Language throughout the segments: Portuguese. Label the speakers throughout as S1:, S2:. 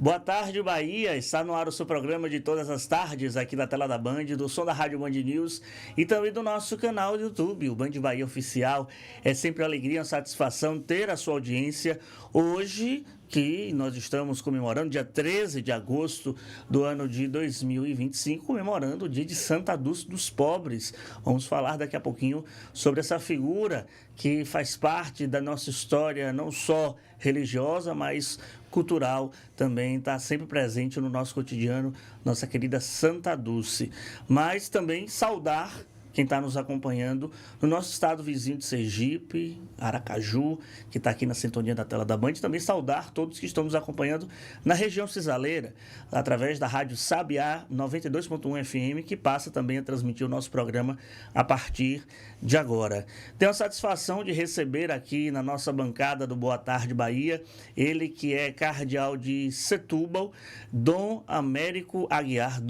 S1: Boa tarde, Bahia. Está no ar o seu programa de todas as tardes aqui na tela da Band, do som da Rádio Band News e também do nosso canal do YouTube, o Band Bahia Oficial. É sempre uma alegria e uma satisfação ter a sua audiência. Hoje, que nós estamos comemorando, dia 13 de agosto do ano de 2025, comemorando o dia de Santa Dulce dos Pobres. Vamos falar daqui a pouquinho sobre essa figura que faz parte da nossa história, não só religiosa, mas cultural também, está sempre presente no nosso cotidiano, nossa querida Santa Dulce. Mas também saudar quem está nos acompanhando no nosso estado vizinho de Sergipe, Aracaju, que está aqui na sintonia da tela da Band. Também saudar todos que estão nos acompanhando na região cisaleira, através da rádio Sabiá 92.1 FM, que passa também a transmitir o nosso programa a partir de agora. Tenho a satisfação de receber aqui na nossa bancada do Boa Tarde Bahia, ele que é cardeal de Setúbal, Dom Américo Aguiar,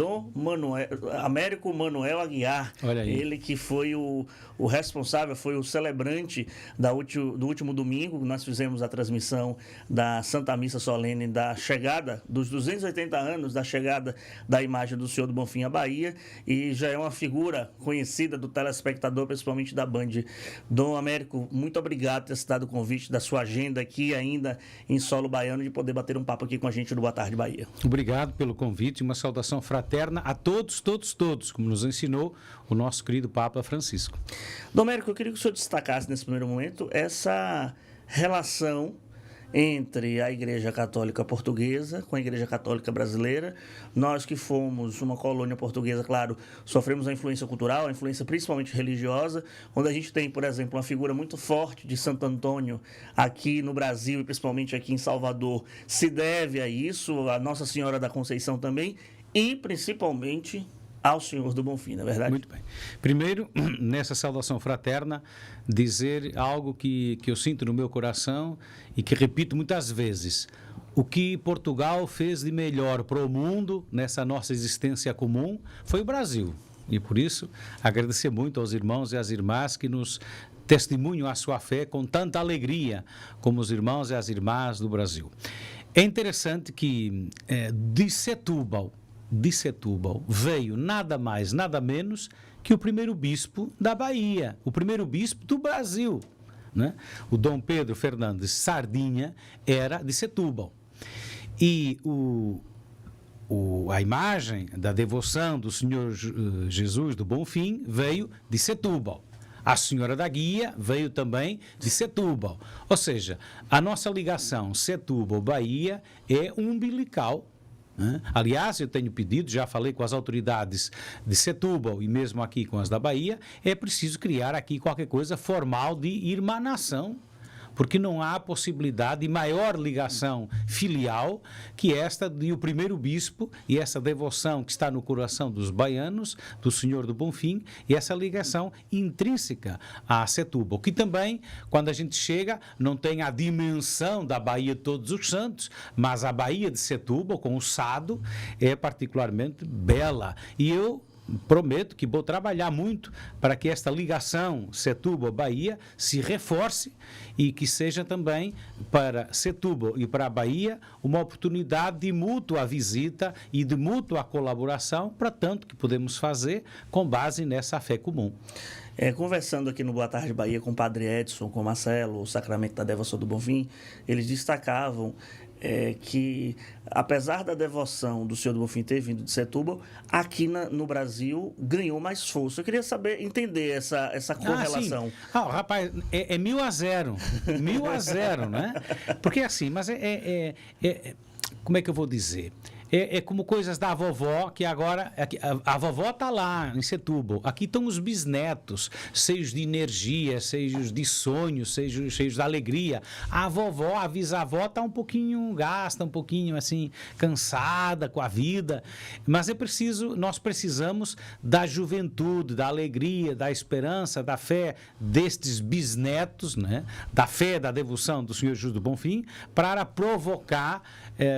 S1: Américo Manuel Aguiar.
S2: Olha aí.
S1: Ele que foi o responsável, foi o celebrante do último domingo. Nós fizemos a transmissão da Santa Missa Solene da chegada, dos 280 anos da chegada da imagem do Senhor do Bonfim à Bahia, e já é uma figura conhecida do telespectador, principalmente da Band. Dom Américo, muito obrigado por ter citado o convite da sua agenda aqui, ainda em solo baiano, de poder bater um papo aqui com a gente do Boa Tarde Bahia.
S2: Obrigado pelo convite, uma saudação fraterna a todos, como nos ensinou o nosso querido Papa Francisco.
S1: Dom Américo, eu queria que o senhor destacasse nesse primeiro momento essa relação entre a Igreja Católica Portuguesa com a Igreja Católica Brasileira. Nós que fomos uma colônia portuguesa, claro, sofremos a influência cultural, a influência principalmente religiosa, onde a gente tem, por exemplo, uma figura muito forte de Santo Antônio aqui no Brasil e principalmente aqui em Salvador, se deve a isso, a Nossa Senhora da Conceição também, e principalmente ao Senhor do Bonfim, não é verdade?
S2: Muito bem. Primeiro, nessa saudação fraterna, dizer algo que eu sinto no meu coração e que repito muitas vezes. O que Portugal fez de melhor para o mundo, nessa nossa existência comum, foi o Brasil. E por isso, agradecer muito aos irmãos e às irmãs que nos testemunham a sua fé com tanta alegria, como os irmãos e as irmãs do Brasil. É interessante que de Setúbal veio nada mais, nada menos que o primeiro bispo da Bahia, o primeiro bispo do Brasil, né? O Dom Pedro Fernandes Sardinha era de Setúbal. E a imagem da devoção do Senhor Jesus do Bonfim veio de Setúbal. A Senhora da Guia veio também de Setúbal. Ou seja, a nossa ligação Setúbal-Bahia é umbilical. Aliás, eu tenho pedido, já falei com as autoridades de Setúbal e mesmo aqui com as da Bahia, é preciso criar aqui qualquer coisa formal de irmanação, porque não há possibilidade de maior ligação filial que esta de o primeiro bispo e essa devoção que está no coração dos baianos, do Senhor do Bonfim, e essa ligação intrínseca a Setúbal, que também, quando a gente chega, não tem a dimensão da Baía de Todos os Santos, mas a Baía de Setúbal, com o Sado, é particularmente bela. E eu prometo que vou trabalhar muito para que esta ligação Setúbal-Bahia se reforce e que seja também para Setúbal e para a Bahia uma oportunidade de mútua visita e de mútua colaboração para tanto que podemos fazer com base nessa fé comum.
S1: Conversando aqui no Boa Tarde Bahia com o Padre Edson, com o Marcelo, o Sacramento da Devoção do Bonfim, eles destacavam que, apesar da devoção do Senhor do Bonfim ter vindo de Setúbal, aqui no Brasil ganhou mais força. Eu queria entender essa correlação.
S2: Rapaz, é 1.000-0, 1.000-0, né? Porque assim, mas como é que eu vou dizer? É como coisas da vovó, que agora... A vovó está lá, em Setúbal. Aqui estão os bisnetos, cheios de energia, cheios de sonhos, cheios de alegria. A vovó, a bisavó, está um pouquinho gasta, um pouquinho, assim, cansada com a vida. Mas nós precisamos da juventude, da alegria, da esperança, da fé destes bisnetos, né? Da fé, da devoção do Senhor Jesus do Bonfim, para provocar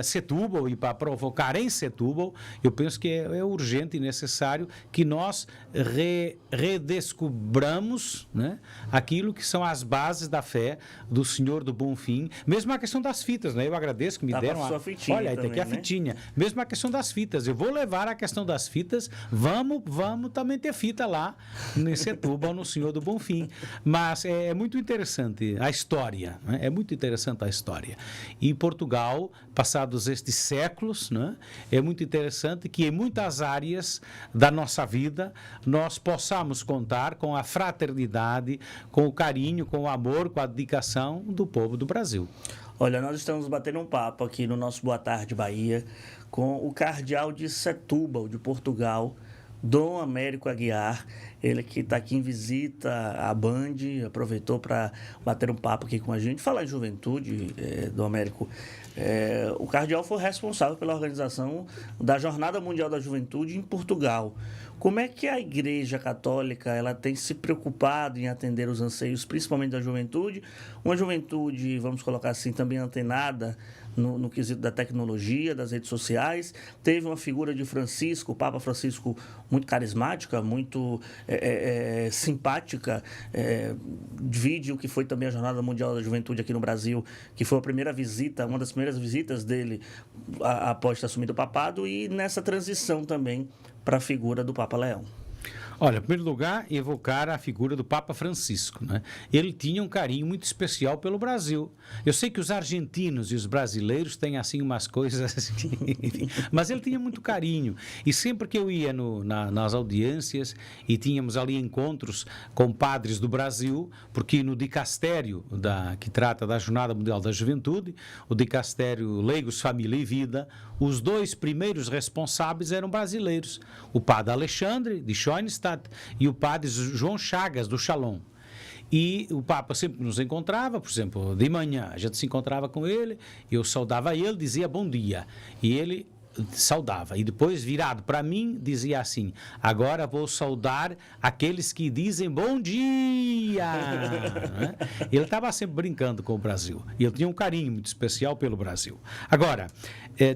S2: Setúbal e para provocar colocar em Setúbal, eu penso que é urgente e necessário que nós redescobramos, né, aquilo que são as bases da fé do Senhor do Bom Fim, mesmo a questão das fitas, né? Eu agradeço que me deram
S1: sua fitinha.
S2: Olha,
S1: também,
S2: tem aqui a fitinha. Mesmo a questão das fitas, eu vou levar a questão das fitas, vamos também ter fita lá em Setúbal, no Senhor do Bom Fim. Mas é muito interessante a história, né? É muito interessante a história. E Portugal, passados estes séculos, né, é muito interessante que em muitas áreas da nossa vida nós possamos contar com a fraternidade, com o carinho, com o amor, com a dedicação do povo do Brasil.
S1: Olha, nós estamos batendo um papo aqui no nosso Boa Tarde Bahia com o cardeal de Setúbal, de Portugal, Dom Américo Aguiar, ele que está aqui em visita à Band, aproveitou para bater um papo aqui com a gente, falar em juventude, Dom Américo. O cardeal foi responsável pela organização da Jornada Mundial da Juventude em Portugal. Como é que a Igreja Católica ela tem se preocupado em atender os anseios, principalmente da juventude? Uma juventude, vamos colocar assim, também antenada no quesito da tecnologia, das redes sociais. Teve uma figura de Francisco, o Papa Francisco, muito carismática, muito simpática. Vide o que foi também a Jornada Mundial da Juventude aqui no Brasil, que foi a primeira visita, uma das primeiras visitas dele após ter assumido o papado, e nessa transição também para a figura do Papa Leão.
S2: Olha, em primeiro lugar, evocar a figura do Papa Francisco, né? Ele tinha um carinho muito especial pelo Brasil. Eu sei que os argentinos e os brasileiros têm, assim, umas coisas assim, mas ele tinha muito carinho. E sempre que eu ia nas audiências e tínhamos ali encontros com padres do Brasil, porque no dicastério que trata da Jornada Mundial da Juventude, o dicastério Leigos, Família e Vida, os dois primeiros responsáveis eram brasileiros. O padre Alexandre, de Schoenstatt, e o padre João Chagas, do Shalom. E o Papa sempre nos encontrava, por exemplo, de manhã, a gente se encontrava com ele, eu saudava ele, dizia bom dia, e ele saudava. E depois, virado para mim, dizia assim: agora vou saudar aqueles que dizem bom dia. Né? Ele estava sempre brincando com o Brasil. E ele tinha um carinho muito especial pelo Brasil. Agora,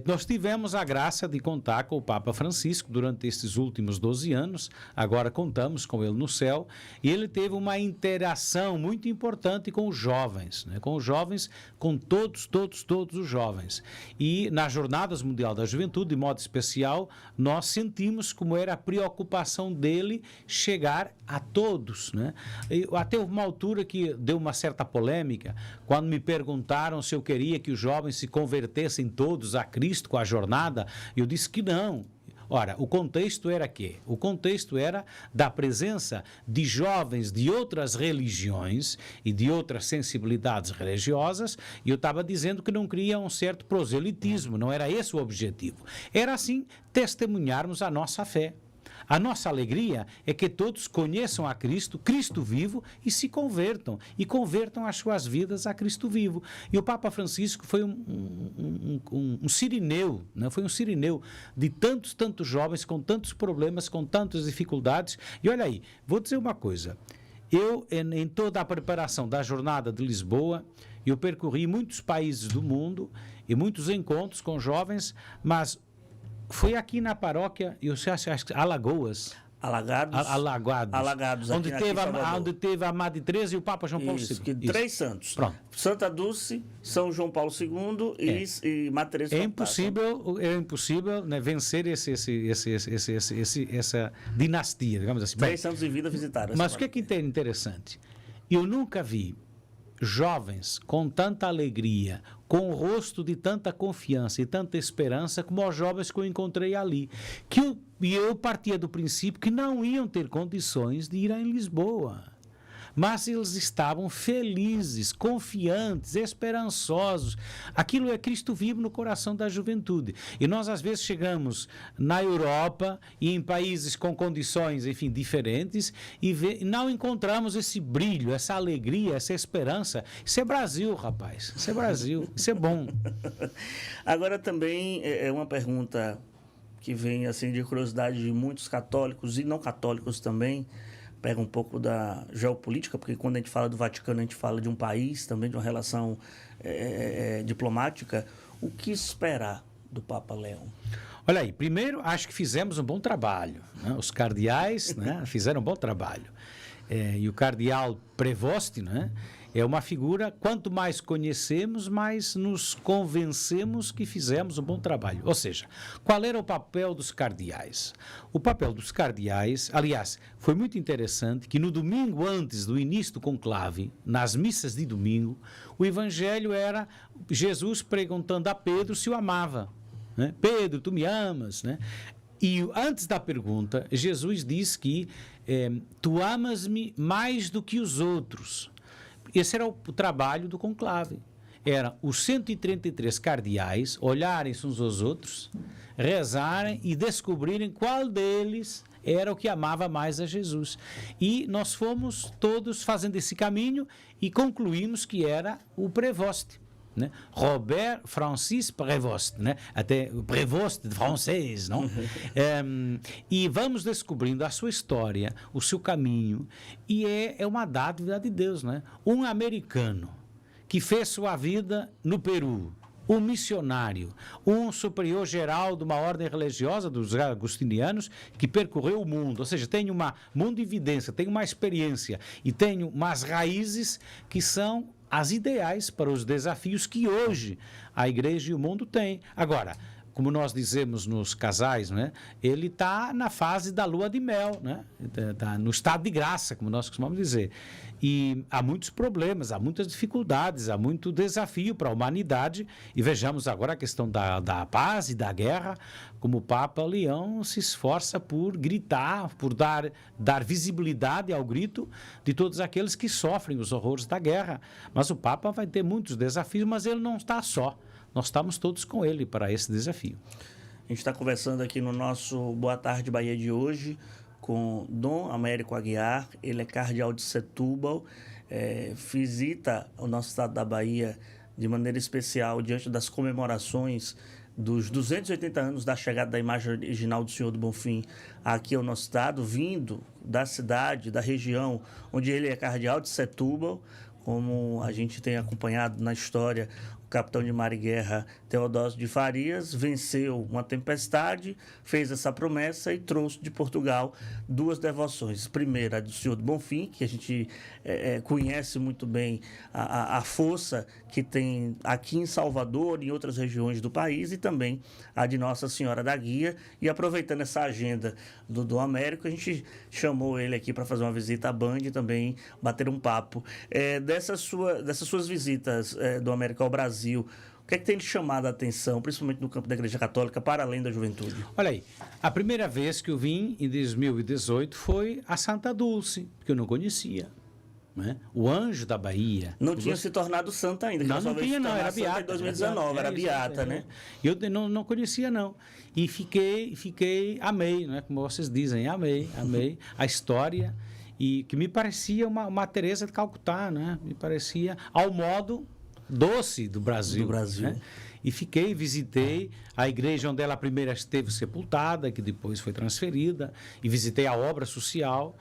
S2: nós tivemos a graça de contar com o Papa Francisco durante estes últimos 12 anos. Agora contamos com ele no céu. E ele teve uma interação muito importante com os jovens, né? Com os jovens, com todos os jovens. E nas Jornadas Mundial da Juventude, de modo especial, nós sentimos como era a preocupação dele chegar a todos, né? Até uma altura que deu uma certa polêmica, quando me perguntaram se eu queria que os jovens se convertessem todos a Cristo com a jornada, eu disse que não. Ora, o contexto era quê? O contexto era da presença de jovens de outras religiões e de outras sensibilidades religiosas, e eu estava dizendo que não queria um certo proselitismo, não era esse o objetivo. Era, assim, testemunharmos a nossa fé. A nossa alegria é que todos conheçam a Cristo, Cristo vivo, e se convertam, e convertam as suas vidas a Cristo vivo. E o Papa Francisco foi um sirineu, né? Foi um sirineu de tantos jovens com tantos problemas, com tantas dificuldades. E olha aí, vou dizer uma coisa, eu, em toda a preparação da Jornada de Lisboa, eu percorri muitos países do mundo e muitos encontros com jovens, mas foi aqui na paróquia, eu acho que Alagoas.
S1: Alagados.
S2: Onde teve a Madre Teresa e o Papa João Paulo II.
S1: Três santos.
S2: Pronto.
S1: Santa Dulce, São João Paulo II e Madre Teresa.
S2: É impossível, né, vencer essa dinastia, digamos assim.
S1: Três santos em vida visitaram.
S2: Mas o que é interessante? Eu nunca vi jovens com tanta alegria, com o rosto de tanta confiança e tanta esperança como os jovens que eu encontrei ali. E eu partia do princípio que não iam ter condições de ir em Lisboa. Mas eles estavam felizes, confiantes, esperançosos. Aquilo é Cristo vivo no coração da juventude. E nós, às vezes, chegamos na Europa e em países com condições, enfim, diferentes, e não encontramos esse brilho, essa alegria, essa esperança. Isso é Brasil, rapaz. Isso é Brasil. Isso é bom.
S1: Agora, também, é uma pergunta que vem, assim, de curiosidade de muitos católicos e não católicos também, pega um pouco da geopolítica, porque quando a gente fala do Vaticano, a gente fala de um país, também de uma relação diplomática. O que esperar do Papa Leão?
S2: Olha aí, primeiro, acho que fizemos um bom trabalho, né? Os cardeais, né, fizeram um bom trabalho. E o cardeal Prevost, né, é uma figura, quanto mais conhecemos, mais nos convencemos que fizemos um bom trabalho. Ou seja, qual era o papel dos cardeais? O papel dos cardeais, aliás, foi muito interessante que no domingo antes do início do conclave, nas missas de domingo, o evangelho era Jesus perguntando a Pedro se o amava. Né? Pedro, tu me amas? Né? E antes da pergunta, Jesus diz que tu amas-me mais do que os outros. Esse era o trabalho do conclave. Era os 133 cardeais olharem-se uns aos outros, rezarem e descobrirem qual deles era o que amava mais a Jesus. E nós fomos todos fazendo esse caminho e concluímos que era o Prevost. Né? Robert Francis Prévost, né? Até o Prévost de francês, não? E vamos descobrindo a sua história, o seu caminho, e é uma dádiva de Deus, né? Um americano que fez sua vida no Peru, um missionário, um superior geral de uma ordem religiosa dos agostinianos que percorreu o mundo, ou seja, tem uma mundividência, tem uma experiência e tem umas raízes que são as ideais para os desafios que hoje a igreja e o mundo têm. Agora, como nós dizemos nos casais, né, ele está na fase da lua de mel, né, tá no estado de graça, como nós costumamos dizer. E há muitos problemas, há muitas dificuldades, há muito desafio para a humanidade. E vejamos agora a questão da paz e da guerra, como o Papa Leão se esforça por gritar, por dar visibilidade ao grito de todos aqueles que sofrem os horrores da guerra. Mas o Papa vai ter muitos desafios, mas ele não está só. Nós estamos todos com ele para esse desafio.
S1: A gente está conversando aqui no nosso Boa Tarde Bahia de hoje com Dom Américo Aguiar. Ele é cardeal de Setúbal, visita o nosso estado da Bahia de maneira especial diante das comemorações dos 280 anos da chegada da imagem original do Senhor do Bonfim aqui ao nosso estado, vindo da cidade, da região onde ele é cardeal de Setúbal, como a gente tem acompanhado na história. O capitão de mar e guerra Teodósio de Farias venceu uma tempestade, fez essa promessa e trouxe de Portugal duas devoções. Primeira, a do Senhor do Bonfim, que a gente conhece muito bem a força que tem aqui em Salvador e em outras regiões do país, e também a de Nossa Senhora da Guia. E aproveitando essa agenda do Américo, a gente chamou ele aqui para fazer uma visita à Band e também bater um papo. Dessas suas visitas do Américo ao Brasil, o que é que tem chamado a atenção, principalmente no campo da Igreja Católica, para além da juventude?
S2: Olha aí, a primeira vez que eu vim, em 2018, foi a Santa Dulce, que eu não conhecia. Né? O anjo da Bahia.
S1: Não tinha se tornado santa ainda.
S2: Não tinha, não, era beata.
S1: Em 2019, era beata, né?
S2: Eu não conhecia, não. E amei, né? Como vocês dizem, amei a história, e que me parecia uma Teresa de Calcutá, né? Me parecia ao modo doce do Brasil. Né? E visitei a igreja onde ela primeiro esteve sepultada, que depois foi transferida, e visitei a obra social,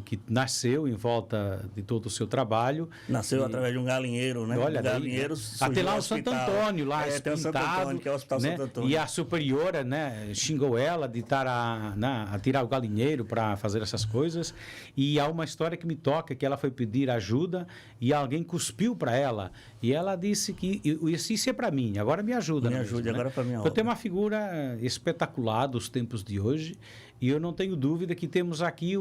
S2: que nasceu em volta de todo o seu trabalho.
S1: Nasceu através de um galinheiro, né?
S2: Olha,
S1: galinheiro
S2: até lá o Santo Antônio, lá
S1: tem o Santo Antônio, que é o Hospital
S2: né?
S1: Santo Antônio.
S2: E a superiora, né, xingou ela de estar a tirar o galinheiro para fazer essas coisas. E há uma história que me toca, que ela foi pedir ajuda e alguém cuspiu para ela. E ela disse que isso é para mim, agora me ajuda.
S1: Me ajude, agora para minha obra.
S2: Eu tenho uma figura espetacular dos tempos de hoje. E eu não tenho dúvida que temos aqui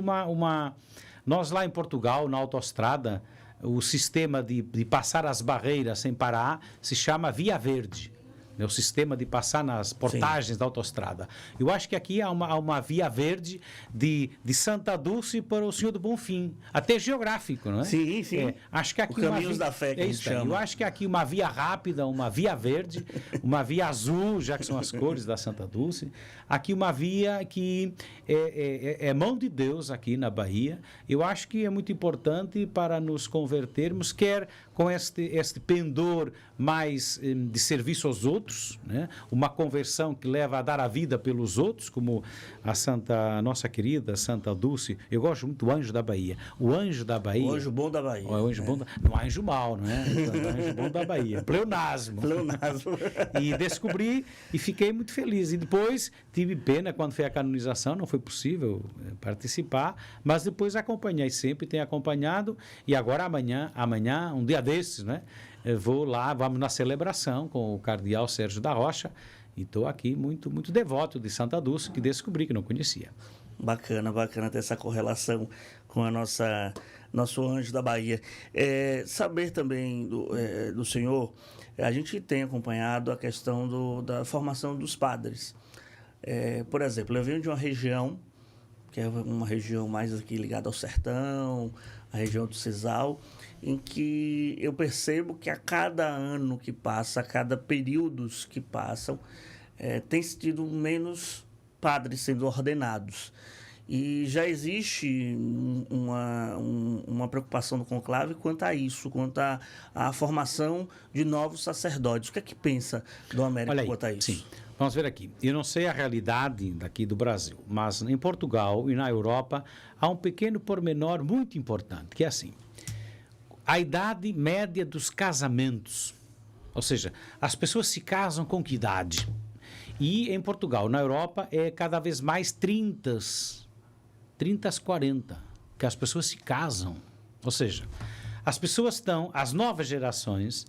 S2: Nós lá em Portugal, na autoestrada, o sistema de passar as barreiras sem parar se chama Via Verde. O sistema de passar nas portagens Sim. da autoestrada. Eu acho que aqui há uma via verde de Santa Dulce para o Senhor do Bonfim. Até geográfico, não é?
S1: Sim, sim.
S2: Acho que aqui
S1: Caminhos da Fé, que a gente chama.
S2: Eu acho que aqui uma via rápida, uma via verde, uma via azul, já que são as cores da Santa Dulce. Aqui uma via que é mão de Deus aqui na Bahia. Eu acho que é muito importante para nos convertermos, quer com este pendor mais de serviço aos outros, outros, né? Uma conversão que leva a dar a vida pelos outros, como a nossa querida Santa Dulce. Eu gosto muito do Anjo da Bahia. O Anjo da Bahia.
S1: O Anjo Bom da Bahia.
S2: O Anjo Bom não é Anjo Mau, não é? O Anjo Bom da Bahia. Pleonasmo. E descobri e fiquei muito feliz. E depois tive pena quando foi a canonização, não foi possível participar, mas depois acompanhei sempre, tenho acompanhado. E agora amanhã, um dia desses, né? Eu vou lá, vamos na celebração com o cardeal Sérgio da Rocha, e estou aqui muito, muito devoto de Santa Dulce, que descobri que não conhecia.
S1: Bacana ter essa correlação com a nosso Anjo da Bahia. Saber também do senhor, a gente tem acompanhado a questão da formação dos padres. Por exemplo, eu venho de uma região, que é uma região mais aqui ligada ao sertão, a região do Sisal, em que eu percebo que a cada ano que passa, a cada períodos que passam, tem tido menos padres sendo ordenados. E já existe uma preocupação do conclave quanto a isso, quanto à formação de novos sacerdotes. O que é que pensa do Américo quanto a isso?
S2: Sim. Vamos ver aqui. Eu não sei a realidade daqui do Brasil, mas em Portugal e na Europa há um pequeno pormenor muito importante, que é assim: a idade média dos casamentos. Ou seja, as pessoas se casam com que idade? E em Portugal, na Europa, é cada vez mais 30, 40, que as pessoas se casam. Ou seja, as novas gerações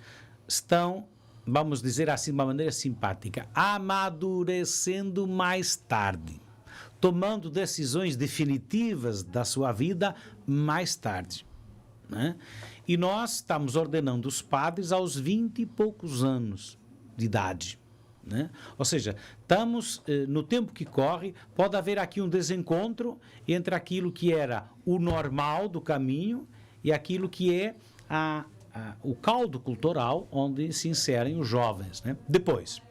S2: estão, vamos dizer assim, de uma maneira simpática, amadurecendo mais tarde, tomando decisões definitivas da sua vida mais tarde, né? E nós estamos ordenando os padres aos 20 e poucos anos de idade, né? Ou seja, estamos, no tempo que corre, pode haver aqui um desencontro entre aquilo que era o normal do caminho e aquilo que é o caldo cultural onde se inserem os jovens, né? Depois,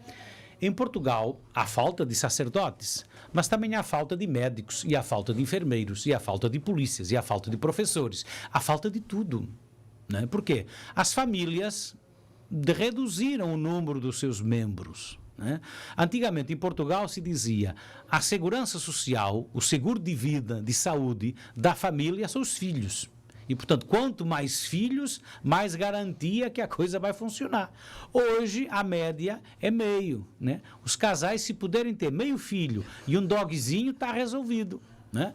S2: em Portugal, há falta de sacerdotes, mas também há falta de médicos, e há falta de enfermeiros, e há falta de polícias, e há falta de professores, há falta de tudo, né? Por quê? As famílias reduziram o número dos seus membros, né? Antigamente, em Portugal, se dizia a segurança social, o seguro de vida, de saúde da família são os filhos. E, portanto, quanto mais filhos, mais garantia que a coisa vai funcionar. Hoje, a média é meio, né? Os casais, se puderem ter meio filho e um dogzinho, está resolvido, né?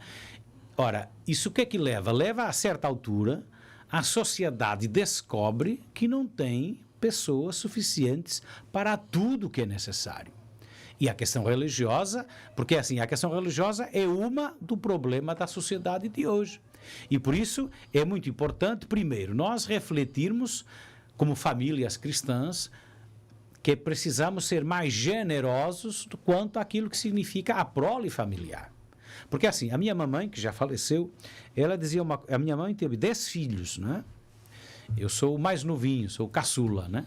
S2: Ora, isso o que é que leva? Leva a certa altura, a sociedade descobre que não tem pessoas suficientes para tudo que é necessário. E a questão religiosa, porque assim, a questão religiosa é uma do problema da sociedade de hoje. E por isso é muito importante, primeiro, nós refletirmos como famílias cristãs que precisamos ser mais generosos quanto àquilo que significa a prole familiar. Porque assim, a minha mamãe, que já faleceu, ela dizia, a minha mãe teve 10 filhos, né? Eu sou o mais novinho, sou o caçula, né?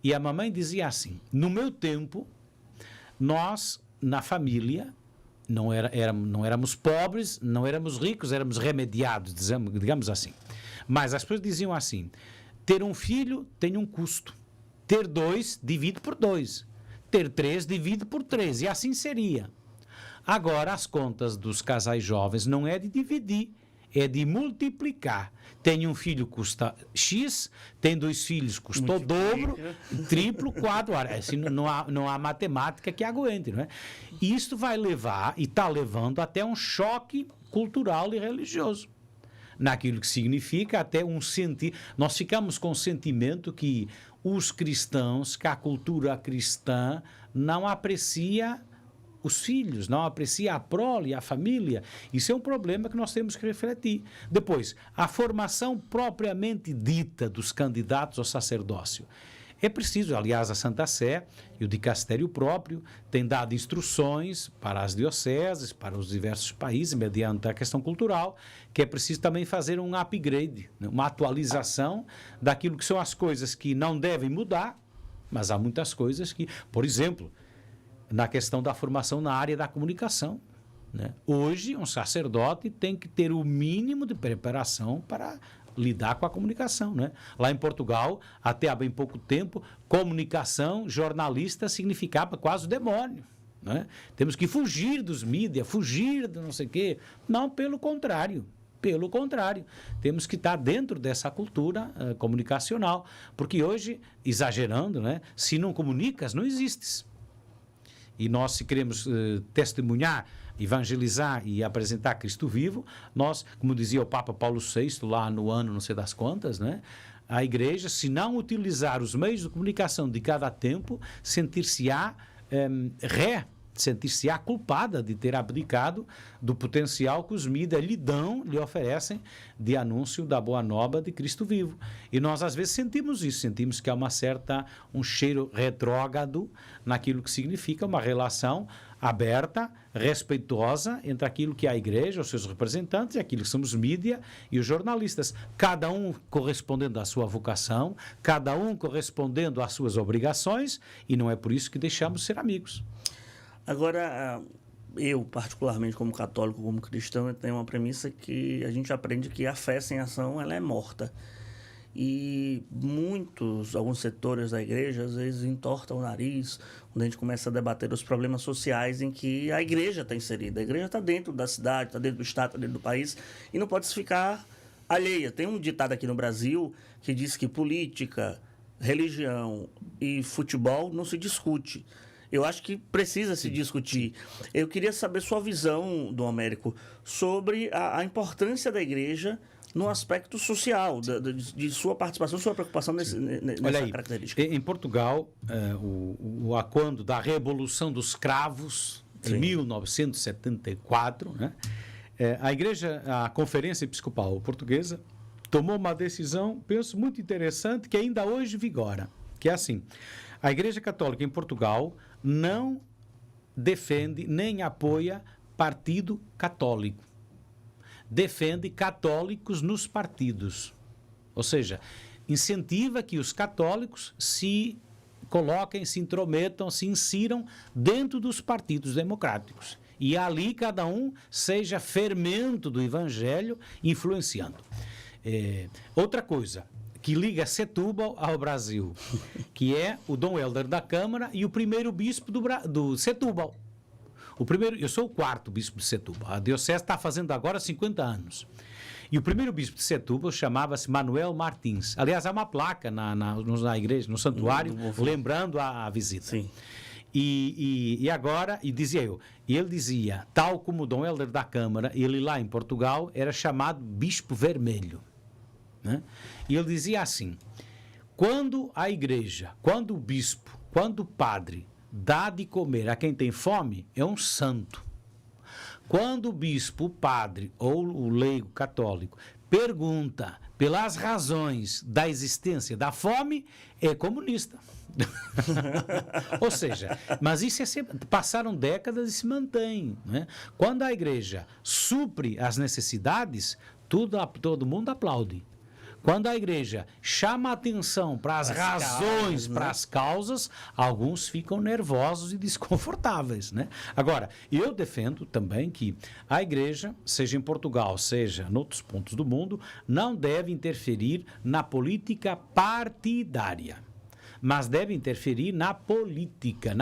S2: E a mamãe dizia assim, no meu tempo, nós, na família, não éramos pobres, não éramos ricos, éramos remediados, digamos assim. Mas as pessoas diziam assim, ter um filho tem um custo, ter 2, divide por 2, ter 3, divide por 3, e assim seria. Agora, as contas dos casais jovens não é de dividir, é de multiplicar. Tem um filho, custa X, tem 2 filhos, custa o dobro, triplo, quadro. Assim, não há matemática que aguente, não é? E isso vai levar, e está levando, até um choque cultural e religioso. Naquilo que significa até nós ficamos com o sentimento que os cristãos, que a cultura cristã não aprecia os filhos, não aprecia a prole, a família. Isso é um problema que nós temos que refletir. Depois, a formação propriamente dita dos candidatos ao sacerdócio. É preciso, aliás, a Santa Sé e o dicastério próprio têm dado instruções para as dioceses, para os diversos países, mediante a questão cultural, que é preciso também fazer um upgrade, né? Uma atualização daquilo que são as coisas que não devem mudar, mas há muitas coisas que, por exemplo, na questão da formação na área da comunicação, né? Hoje, um sacerdote tem que ter o mínimo de preparação para lidar com a comunicação, né? Lá em Portugal, até há bem pouco tempo, comunicação, jornalista significava quase o demônio, né? Temos que fugir dos mídias, fugir do não sei o quê. Não, pelo contrário. Pelo contrário, temos que estar dentro dessa cultura comunicacional, porque hoje, exagerando, né, se não comunicas, não existes. E nós, se queremos testemunhar, evangelizar e apresentar Cristo vivo, nós, como dizia o Papa Paulo VI, lá no ano não sei das quantas, né, a igreja, se não utilizar os meios de comunicação de cada tempo, sentir-se-á sentir-se-á culpada de ter abdicado do potencial que os mídias lhe oferecem de anúncio da boa nova de Cristo vivo. E nós às vezes sentimos isso, sentimos que há um cheiro retrógrado naquilo que significa uma relação aberta, respeitosa entre aquilo que é a igreja, os seus representantes, e aquilo que são os mídias e os jornalistas. Cada um correspondendo à sua vocação, cada um correspondendo às suas obrigações, e não é por isso que deixamos de ser amigos.
S1: Agora, eu, particularmente como católico, como cristão, eu tenho uma premissa que a gente aprende que a fé sem ação, ela é morta. E alguns setores da igreja, às vezes, entortam o nariz, quando a gente começa a debater os problemas sociais em que a igreja está inserida. A igreja está dentro da cidade, está dentro do estado, está dentro do país, e não pode se ficar alheia. Tem um ditado aqui no Brasil que diz que política, religião e futebol não se discute. Eu acho que precisa se discutir. Eu queria saber sua visão, Dom Américo, sobre a importância da igreja no aspecto social, de sua participação, sua preocupação nessa característica.
S2: Em Portugal, quando da Revolução dos Cravos, em 1974, né, a Conferência Episcopal Portuguesa tomou uma decisão, penso, muito interessante, que ainda hoje vigora, que é assim: a Igreja Católica em Portugal não defende nem apoia partido católico. Defende católicos nos partidos. Ou seja, incentiva que os católicos se coloquem, se intrometam, se insiram dentro dos partidos democráticos. E ali cada um seja fermento do evangelho influenciando. Outra coisa que liga Setúbal ao Brasil, que é o Dom Helder da Câmara e o primeiro bispo do Setúbal. Eu sou o quarto bispo de Setúbal. A diocese está fazendo agora 50 anos. E o primeiro bispo de Setúbal chamava-se Manuel Martins. Aliás, há uma placa na igreja, no santuário, lembrando a visita. Sim. E agora, ele dizia, tal como o Dom Helder da Câmara, ele lá em Portugal era chamado Bispo Vermelho. Né? E ele dizia assim: quando a igreja, quando o bispo, quando o padre dá de comer a quem tem fome, é um santo. Quando o bispo, o padre ou o leigo católico pergunta pelas razões da existência da fome, é comunista. Ou seja, mas isso passaram décadas e se mantém, né? Quando a igreja supre as necessidades, todo mundo aplaude. Quando a igreja chama a atenção para as razões, para as causas, alguns ficam nervosos e desconfortáveis, né? Agora, eu defendo também que a igreja, seja em Portugal, seja em outros pontos do mundo, não deve interferir na política partidária, mas deve interferir na política,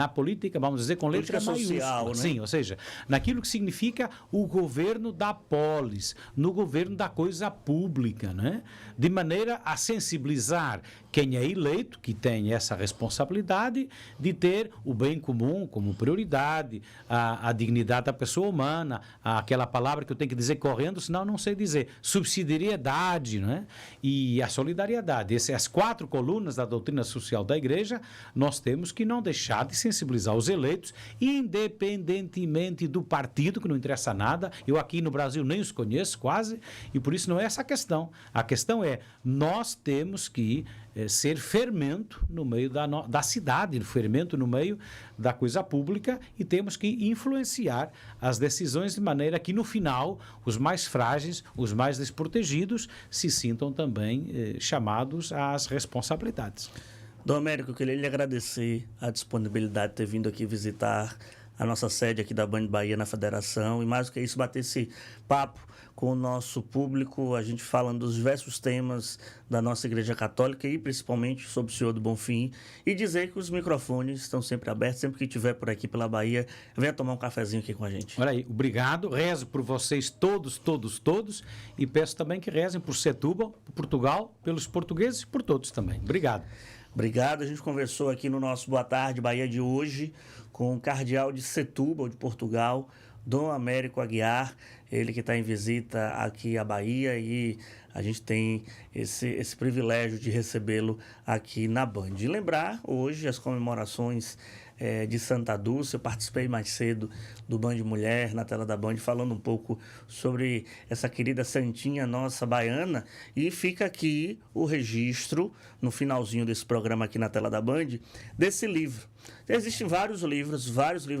S2: vamos dizer, com letra maiúscula. Né? Sim, ou seja, naquilo que significa o governo da polis, no governo da coisa pública, né? De maneira a sensibilizar quem é eleito, que tem essa responsabilidade de ter o bem comum como prioridade, a dignidade da pessoa humana, aquela palavra que eu tenho que dizer correndo, senão não sei dizer, subsidiariedade, né? E a solidariedade. As 4 colunas da doutrina social da igreja, nós temos que não deixar de sensibilizar os eleitos, independentemente do partido, que não interessa nada. Eu aqui no Brasil nem os conheço quase, e por isso não é essa a questão. A questão é, nós temos que ser fermento no meio da cidade, fermento no meio da coisa pública, e temos que influenciar as decisões de maneira que, no final, os mais frágeis, os mais desprotegidos, se sintam também chamados às responsabilidades.
S1: Dom Américo, eu queria lhe agradecer a disponibilidade de ter vindo aqui visitar a nossa sede aqui da Band Bahia na Federação, e mais do que isso, bater esse papo com o nosso público, a gente falando dos diversos temas da nossa Igreja Católica e principalmente sobre o Senhor do Bonfim, e dizer que os microfones estão sempre abertos, sempre que estiver por aqui pela Bahia, venha tomar um cafezinho aqui com a gente.
S2: Olha aí, obrigado, rezo por vocês todos, e peço também que rezem por Setúbal, por Portugal, pelos portugueses e por todos também. Obrigado.
S1: Obrigado, a gente conversou aqui no nosso Boa Tarde Bahia de hoje com o cardeal de Setúbal, de Portugal, Dom Américo Aguiar, ele que está em visita aqui à Bahia, e a gente tem esse privilégio de recebê-lo aqui na Band. E lembrar hoje as comemorações de Santa Dulce. Eu participei mais cedo do Band Mulher, na tela da Band, falando um pouco sobre essa querida santinha nossa baiana, e fica aqui o registro, no finalzinho desse programa aqui na tela da Band, desse livro. Existem vários livros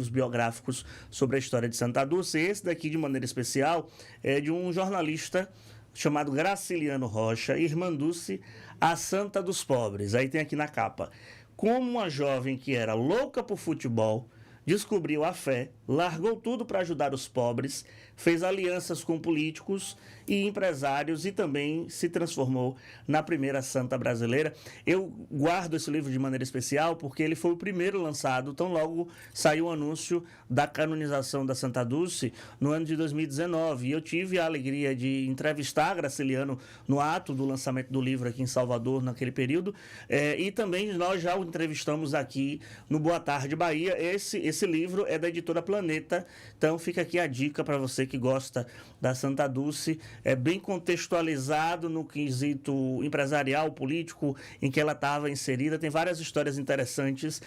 S1: biográficos sobre a história de Santa Dulce. Esse daqui, de maneira especial, é de um jornalista chamado Graciliano Rocha, Irmã Dulce, a Santa dos Pobres. Aí tem aqui na capa: como uma jovem que era louca por futebol, descobriu a fé, largou tudo para ajudar os pobres, fez alianças com políticos e empresários e também se transformou na primeira santa brasileira. Eu guardo esse livro de maneira especial porque ele foi o primeiro lançado, tão logo saiu o anúncio da canonização da Santa Dulce no ano de 2019. E eu tive a alegria de entrevistar Graciliano no ato do lançamento do livro aqui em Salvador, naquele período, e também nós já o entrevistamos aqui no Boa Tarde Bahia. Esse livro é da editora Planeta, então fica aqui a dica para você que gosta da Santa Dulce. É bem contextualizado no quesito empresarial, político, em que ela estava inserida. Tem várias histórias interessantes,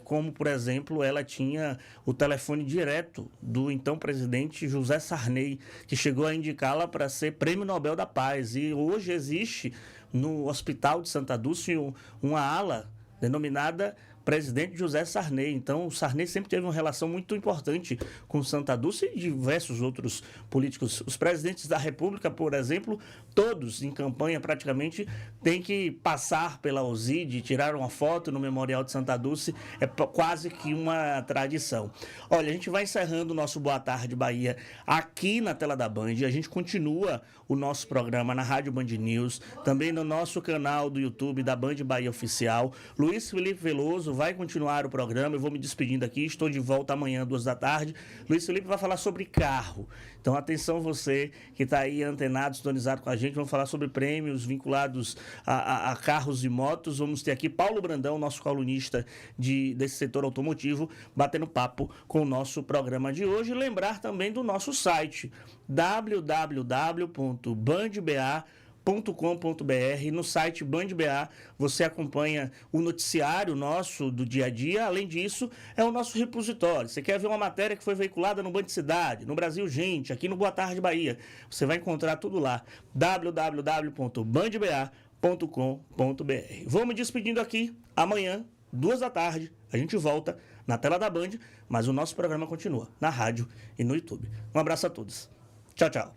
S1: como, por exemplo, ela tinha o telefone direto do então presidente José Sarney, que chegou a indicá-la para ser Prêmio Nobel da Paz. E hoje existe no Hospital de Santa Dulce uma ala denominada Presidente José Sarney. Então, o Sarney sempre teve uma relação muito importante com Santa Dulce e diversos outros políticos. Os presidentes da República, por exemplo, todos em campanha praticamente têm que passar pela Oside, tirar uma foto no Memorial de Santa Dulce. É quase que uma tradição. Olha, a gente vai encerrando o nosso Boa Tarde Bahia aqui na tela da Band. A gente continua o nosso programa na Rádio Band News, também no nosso canal do YouTube da Band Bahia Oficial. Luiz Felipe Veloso vai continuar o programa. Eu vou me despedindo aqui, estou de volta amanhã, 14h. Luiz Felipe vai falar sobre carro. Então, atenção você que está aí antenado, sintonizado com a gente. Vamos falar sobre prêmios vinculados a carros e motos. Vamos ter aqui Paulo Brandão, nosso colunista desse setor automotivo, batendo papo com o nosso programa de hoje. E lembrar também do nosso site, www.bandba.com.br. No site Band BA você acompanha o noticiário nosso do dia a dia. Além disso, é o nosso repositório. Você quer ver uma matéria que foi veiculada no Band Cidade, no Brasil Gente, aqui no Boa Tarde Bahia, você vai encontrar tudo lá, www.bandba.com.br. Vou me despedindo aqui. Amanhã, 14h, a gente volta na tela da Band, mas o nosso programa continua na rádio e no YouTube. Um abraço a todos. Tchau, tchau.